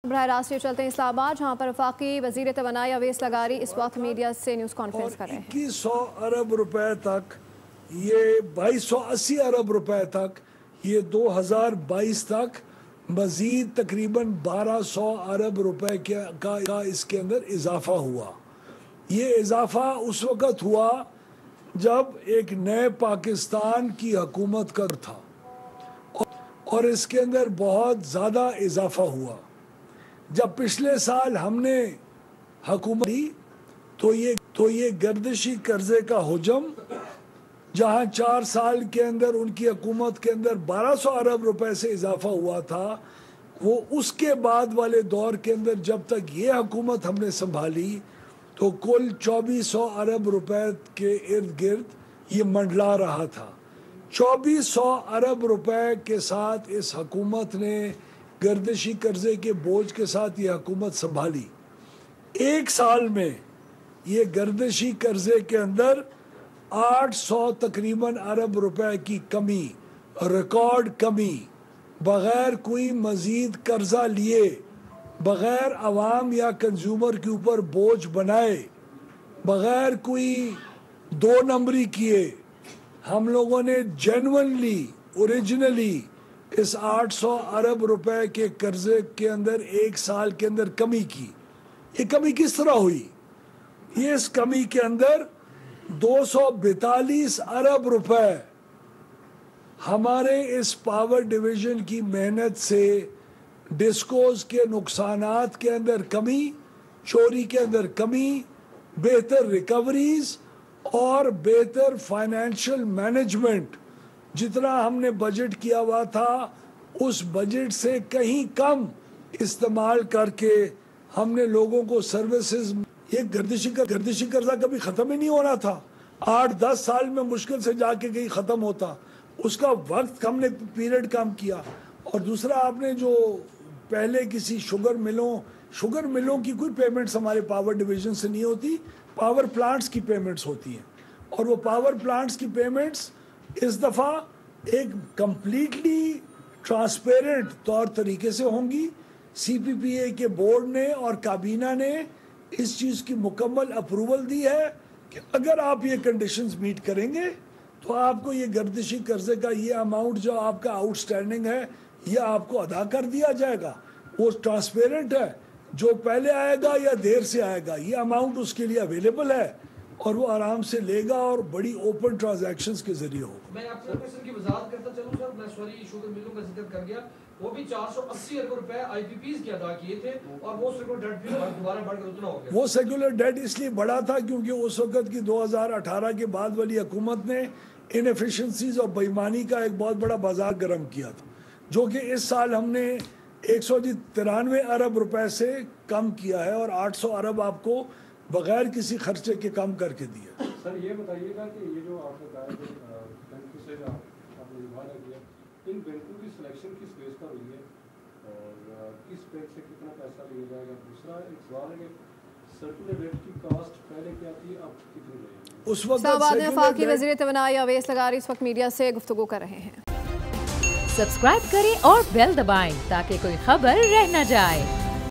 براہ راست یہ چلتے ہیں اسلام آباد، جہاں پر وفاقی وزیر توانائی اویس لغاری اس وقت میڈیا سے نیوز کانفرنس کر رہے ہیں۔ 2100 ارب روپے تک، یہ 2280 ارب روپے تک، یہ 2022 تک مزید تقریباً 1200 ارب روپے کا اس کے اندر اضافہ ہوا۔ یہ اضافہ اس وقت ہوا جب ایک نئے پاکستان کی حکومت کا تھا اور اس کے اندر بہت زیادہ اضافہ ہوا۔ جب پچھلے سال ہم نے حکومت لی تو یہ گردشی قرضے کا حجم، جہاں 4 سال کے اندر ان کی حکومت کے اندر 1200 ارب روپے سے اضافہ ہوا تھا، وہ اس کے بعد والے دور کے اندر جب تک یہ حکومت ہم نے سنبھالی تو کل 2400 ارب روپے کے ارد گرد یہ منڈلا رہا تھا۔ 2400 ارب روپے کے ساتھ اس حکومت نے گردشی قرضے کے بوجھ کے ساتھ یہ حکومت سنبھالی۔ ایک سال میں یہ گردشی قرضے کے اندر 800 تقریباً ارب روپے کی کمی، ریکارڈ کمی، بغیر کوئی مزید قرضہ لیے، بغیر عوام یا کنزیومر کے اوپر بوجھ بنائے، بغیر کوئی 2 نمبری کیے، ہم لوگوں نے جینونلی اوریجنلی اس 800 ارب روپے کے قرضے کے اندر ایک سال کے اندر کمی کی۔ یہ کمی کس طرح ہوئی؟ یہ اس کمی کے اندر 242 ارب روپے ہمارے اس پاور ڈویژن کی محنت سے ڈسکوز کے نقصانات کے اندر کمی، چوری کے اندر کمی، بہتر ریکوریز اور بہتر فائنینشل مینجمنٹ، جتنا ہم نے بجٹ کیا ہوا تھا اس بجٹ سے کہیں کم استعمال کر کے ہم نے لوگوں کو سروسز۔ یہ گردشی قرضہ کبھی ختم ہی نہیں ہونا تھا، 8-10 سال میں مشکل سے جا کے کہیں ختم ہوتا، اس کا وقت ہم نے پیریڈ کم کیا۔ اور دوسرا، آپ نے جو پہلے کسی شوگر ملوں کی کوئی پیمنٹس ہمارے پاور ڈویژن سے نہیں ہوتی، پاور پلانٹس کی پیمنٹس ہوتی ہیں، اور وہ پاور پلانٹس کی پیمنٹس اس دفعہ ایک کمپلیٹلی ٹرانسپیرنٹ طور طریقے سے ہوں گی۔ سی پی پی اے کے بورڈ نے اور کابینہ نے اس چیز کی مکمل اپروول دی ہے کہ اگر آپ یہ کنڈیشنز میٹ کریں گے تو آپ کو یہ گردشی قرضے کا یہ اماؤنٹ جو آپ کا آؤٹ سٹینڈنگ ہے یہ آپ کو ادا کر دیا جائے گا۔ وہ ٹرانسپیرنٹ ہے، جو پہلے آئے گا یا دیر سے آئے گا یہ اماؤنٹ اس کے لیے اویلیبل ہے اور وہ آرام سے لے گا اور بڑی اوپن ٹرانزیکشنز کے ذریعے ہوگا۔ میں آپ سے کی وضاحت کرتا چلوں سر، میں سوری شوگر ملوں کا ذکر کر گیا، وہ بھی 480 ارب روپے آئی پی پیز کے ادا کیے تھے اور وہ سیکولر ڈیٹ بھی دوبارہ بڑھ کر اتنا ہو گیا۔ وہ سیکولر ڈیٹ اس لیے بڑھا تھا کیونکہ اس وقت کی 2018 کے بعد والی حکومت نے انیفیشنسیز اور بےایمانی کا ایک بہت بڑا بازار گرم کیا تھا، جو کہ اس سال ہم نے 193 ارب روپے سے کم کیا ہے اور 800 ارب آپ کو بغیر کسی خرچے کے کم کر کے دیا۔ سر یہ بتائیے گا کہ یہ جو آپ نے کہا کہ بینکوں سے آپ نے وعدہ کیا، ان بینکوں کی سلیکشن کس بیس پر ہوئی ہے اور کس بینک سے کتنا پیسہ لیا جائے گا؟ دوسرا ایک سوال ہے کہ سرکولر ڈیٹ کی کاسٹ پہلے کیا تھی، اب کتنی رہے گی؟ اس وقت اسلام آباد میں وفاقی وزیر توانائی اویس لغاری اس وقت میڈیا سے گفتگو کر رہے ہیں۔ سبسکرائب کریں اور بیل دبائیں تاکہ کوئی خبر رہ نہ جائے۔